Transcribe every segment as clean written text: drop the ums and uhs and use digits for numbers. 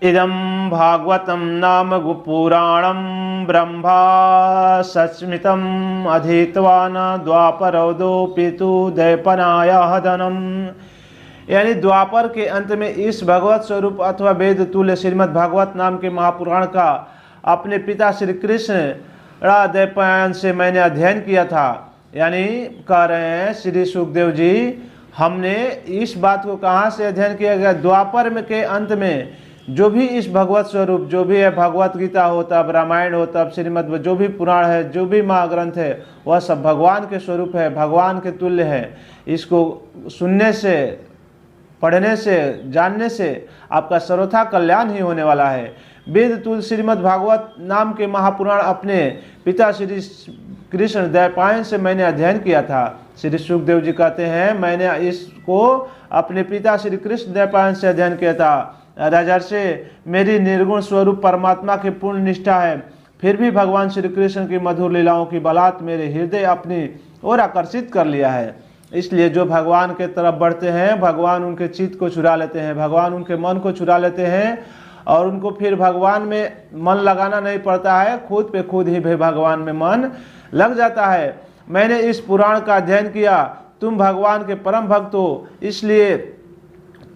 इदं भागवतं नाम पुराणं ब्रह्मा सस्मितम् अधीतवान् द्वापरौदो पितु दैपनायाः धनम्। यानी द्वापर के अंत में इस भगवत स्वरूप अथवा वेद तुल्य श्रीमद् भागवत नाम के महापुराण का अपने पिता श्री कृष्ण दैपायन से मैंने अध्ययन किया था। यानी कह रहे हैं श्री सुखदेव जी, हमने इस बात को कहाँ से अध्ययन किया गया? द्वापर में के अंत में जो भी इस भगवत स्वरूप, जो भी है भगवत गीता हो, तब रामायण हो, तब श्रीमद्, जो भी पुराण है, जो भी महाग्रंथ है, वह सब भगवान के स्वरूप है, भगवान के तुल्य है। इसको सुनने से, पढ़ने से, जानने से आपका सर्वथा कल्याण ही होने वाला है। वेद तुल्य श्रीमद् भागवत नाम के महापुराण अपने पिता श्री कृष्ण दैपायन से मैंने अध्ययन किया था। श्री सुखदेव जी कहते हैं, मैंने इसको अपने पिता श्री कृष्ण दैपायन से अध्ययन किया था। राजर्षि, मेरी निर्गुण स्वरूप परमात्मा की पूर्ण निष्ठा है, फिर भी भगवान श्री कृष्ण की मधुर लीलाओं की बलात् मेरे हृदय अपनी ओर आकर्षित कर लिया है। इसलिए जो भगवान के तरफ बढ़ते हैं, भगवान उनके चित्त को चुरा लेते हैं, भगवान उनके मन को चुरा लेते हैं और उनको फिर भगवान में मन लगाना नहीं पड़ता है, खुद पे खुद ही भगवान में मन लग जाता है। मैंने इस पुराण का अध्ययन किया, तुम भगवान के परम भक्त हो, इसलिए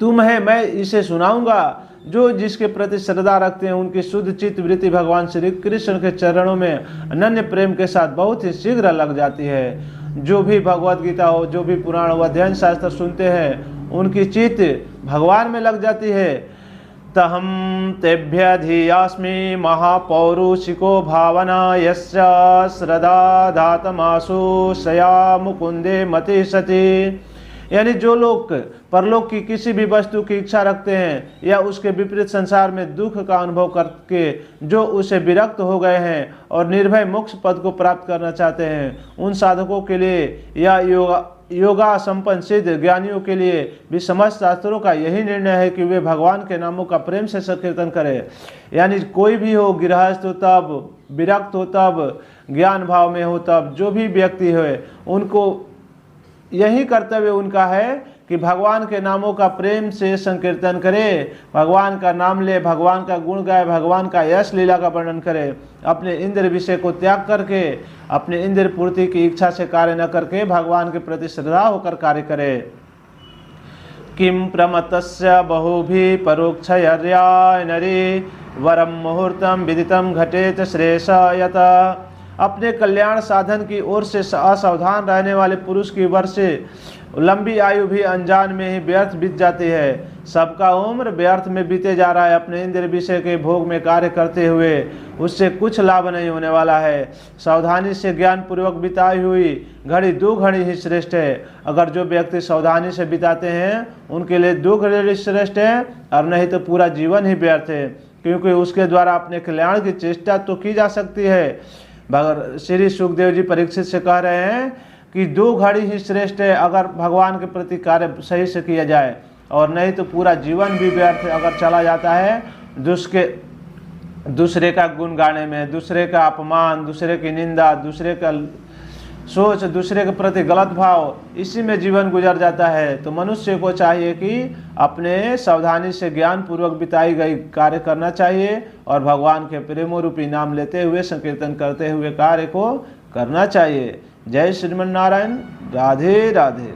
तुम्हें मैं इसे सुनाऊंगा। जो जिसके प्रति श्रद्धा रखते हैं उनकी शुद्ध चित्त वृत्ति भगवान श्री कृष्ण के चरणों में अनन्य प्रेम के साथ बहुत ही शीघ्र लग जाती है। जो भी भगवत गीता हो, जो भी पुराण हो, अध्ययन शास्त्र सुनते हैं, उनकी चित्त भगवान में लग जाती है। तहम तेभ्य धियास्मि महापौरुषिको भावना यस्य श्रद्धा धातमासु सया मुकुंदे मति सती। यानी जो लोग परलोक की किसी भी वस्तु की इच्छा रखते हैं या उसके विपरीत संसार में दुख का अनुभव करके जो उसे विरक्त हो गए हैं और निर्भय मोक्ष पद को प्राप्त करना चाहते हैं, उन साधकों के लिए या योगा संपन्न सिद्ध ज्ञानियों के लिए भी समस्त शास्त्रों का यही निर्णय है कि वे भगवान के नामों का प्रेम से संकीर्तन करें। यानी कोई भी हो, गृहस्थ हो तब, विरक्त हो तब, ज्ञान भाव में हो तब, जो भी व्यक्ति है, उनको यही कर्तव्य उनका है कि भगवान के नामों का प्रेम से संकीर्तन करे, भगवान का नाम ले, भगवान का गुण गाए, भगवान का यश लीला का वर्णन करे, अपने इंद्र विषय को त्याग करके, अपने इंद्र पूर्ति की इच्छा से कार्य न करके भगवान के प्रति श्रद्धा होकर कार्य करे। किम प्रमतस्य बहुभी परोक्षयर्याय नरी वरम मुहूर्तम विदितम घटेत श्रेष यत। अपने कल्याण साधन की ओर से असावधान रहने वाले पुरुष की वर्ष लंबी आयु भी अनजान में ही व्यर्थ बीत जाती है। सबका उम्र व्यर्थ में बीते जा रहा है, अपने इंद्र विषय के भोग में कार्य करते हुए उससे कुछ लाभ नहीं होने वाला है। सावधानी से ज्ञान पूर्वक बिताई हुई घड़ी 2 घड़ी ही श्रेष्ठ है। अगर जो व्यक्ति सावधानी से बिताते हैं उनके लिए 2 घड़ी श्रेष्ठ है, और नहीं तो पूरा जीवन ही व्यर्थ है, क्योंकि उसके द्वारा अपने कल्याण की चेष्टा तो की जा सकती है। श्री सुखदेव जी परीक्षित से कह रहे हैं कि 2 घड़ी ही श्रेष्ठ है अगर भगवान के प्रति कार्य सही से किया जाए, और नहीं तो पूरा जीवन भी व्यर्थ अगर चला जाता है दूसरे का गुण गाने में, दूसरे का अपमान, दूसरे की निंदा, दूसरे का सोच, दूसरे के प्रति गलत भाव, इसी में जीवन गुजर जाता है। तो मनुष्य को चाहिए कि अपने सावधानी से ज्ञान पूर्वक बिताई गई कार्य करना चाहिए और भगवान के प्रेम रूपी नाम लेते हुए संकीर्तन करते हुए कार्य को करना चाहिए। जय श्रीमन नारायण। राधे राधे।